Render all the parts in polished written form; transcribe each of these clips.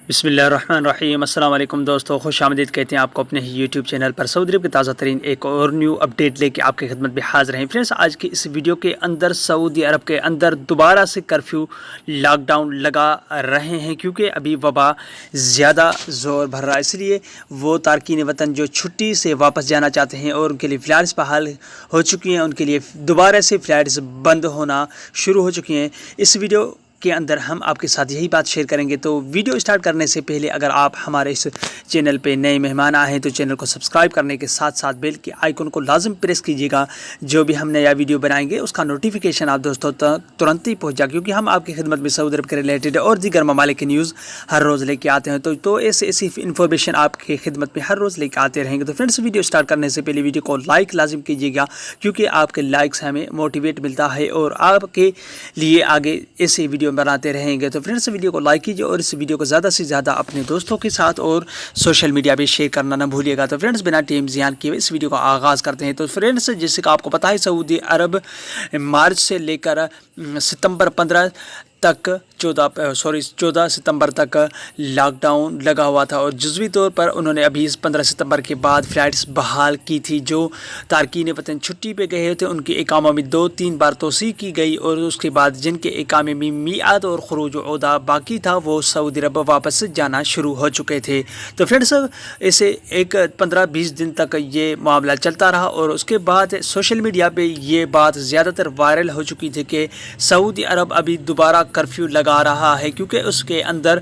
बिस्मिल्लाहिर्रहमानिर्रहीम। अस्सलाम वालेकुम दोस्तों, खुश आमदीद कहते हैं आपको अपने यूट्यूब चैनल पर। सऊदी अरब की ताज़ा तरीन एक और न्यू अपडेट लेके आपकी खिदमत में हाजिर हैं। फ्रेंड्स, आज की इस वीडियो के अंदर सऊदी अरब के अंदर दोबारा से कर्फ्यू लॉकडाउन लगा रहे हैं, क्योंकि अभी वबा ज़्यादा ज़ोर भर रहा है। इसलिए वो तारकीन वतन जो छुट्टी से वापस जाना चाहते हैं और उनके लिए फ़्लाइट्स बहाल हो चुकी हैं, उनके लिए दोबारा से फ़्लाइट्स बंद होना शुरू हो चुकी हैं। इस वीडियो के अंदर हम आपके साथ यही बात शेयर करेंगे। तो वीडियो स्टार्ट करने से पहले अगर आप हमारे इस चैनल पे नए मेहमान आए हैं तो चैनल को सब्सक्राइब करने के साथ साथ बेल के आइकन को लाजम प्रेस कीजिएगा। जो भी हम नया वीडियो बनाएंगे उसका नोटिफिकेशन आप दोस्तों तक तुरंत ही पहुँच जाए, क्योंकि हम आपकी खिदमत में सऊदी अरब के रिलेटेड और दीगर ममालिक की न्यूज़ हर रोज़ लेके आते हैं। तो ऐसी इन्फॉर्मेशन आपकी खिदमत में हर रोज़ लेके आते रहेंगे। तो फ्रेंड्स, वीडियो स्टार्ट करने से पहले वीडियो को लाइक लाजिम कीजिएगा, क्योंकि आपके लाइक्स हमें मोटिवेट मिलता है और आपके लिए आगे ऐसे वीडियो बनाते रहेंगे। तो फ्रेंड्स, वीडियो को लाइक कीजिए और इस वीडियो को ज़्यादा से ज़्यादा अपने दोस्तों के साथ और सोशल मीडिया पे शेयर करना ना भूलिएगा। तो फ्रेंड्स, बिना टाइम ज़ियान किए इस वीडियो का आगाज़ करते हैं। तो फ्रेंड्स, जैसे कि आपको पता है, सऊदी अरब मार्च से लेकर सितंबर 15 तक 14 सितंबर तक लॉकडाउन लगा हुआ था और जुज़वी तौर पर उन्होंने अभी इस 15 सितंबर के बाद फ़्लाइट्स बहाल की थी। जो तारकीन वतन छुट्टी पे गए थे उनके इकामा में 2-3 बार तोसी की गई और उसके बाद जिनके इकामे में मियाद और खुरूज उदा बाकी था वो सऊदी अरब वापस जाना शुरू हो चुके थे। तो फ्रेंड्स, ऐसे एक 15-20 दिन तक ये मामला चलता रहा और उसके बाद सोशल मीडिया पर ये बात ज़्यादातर वायरल हो चुकी थी कि सऊदी अरब अभी दोबारा कर्फ्यू लगा रहा है, क्योंकि उसके अंदर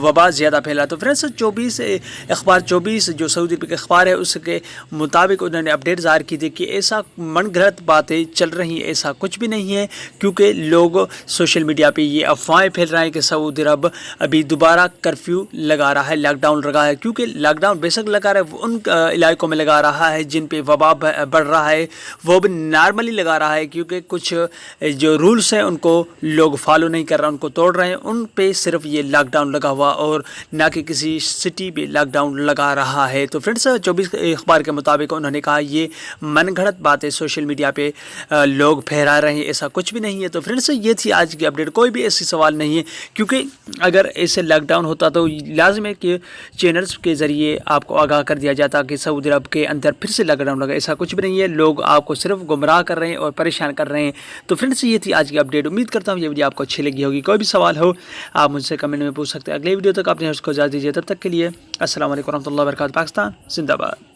वबा ज़्यादा फैला। तो फ्रेंड्स, 24 जो सऊदी अरब के अखबार है उसके मुताबिक उन्होंने अपडेट ज़ाहिर की थी कि ऐसा मनगढ़ंत बातें चल रही हैं, ऐसा कुछ भी नहीं है, क्योंकि लोग सोशल मीडिया पे ये अफवाहें फैल रहे हैं कि सऊदी अरब अभी दोबारा कर्फ्यू लगा रहा है, लॉकडाउन लगा है। क्योंकि लॉकडाउन बेशक लगा रहा है, उन इलाकों में लगा रहा है जिन पे वबा बढ़ रहा है, वो भी नॉर्मली लगा रहा है, क्योंकि कुछ जो रूल्स हैं उनको लोग फॉलो नहीं कर रहे, उनको तोड़ रहे हैं, उन पे सिर्फ ये लॉकडाउन लगा हुआ और ना कि किसी सिटी पे लॉकडाउन लगा रहा है। तो फ्रेंड्स, 24 अखबार के मुताबिक उन्होंने कहा ये मनगढ़ंत बातें सोशल मीडिया पे लोग फैला रहे हैं, ऐसा कुछ भी नहीं है। तो फ्रेंड्स, ये थी आज की अपडेट, कोई भी ऐसी सवाल नहीं है, क्योंकि अगर ऐसे लॉकडाउन होता तो लाजिम है कि चैनल्स के ज़रिए आपको आगाह कर दिया जाता कि सऊदी अरब के अंदर फिर से लॉकडाउन लगा। ऐसा कुछ भी नहीं है, लोग आपको सिर्फ गुमराह कर रहे हैं और परेशान कर रहे हैं। तो फ्रेंड्स, ये थी आज की अपडेट। उम्मीद करता हूँ ये वीडियो आपको अच्छी लगी होगी। कोई भी सवाल हो आप मुझसे कमेंट में पूछ सकते हैं। अगले वीडियो तक अपने हर्ष को इजाज़त दीजिए। तब तक के लिए अस्सलाम वालेकुम रहमतुल्लाहि व बरकातहू। पाकिस्तान जिंदाबाद।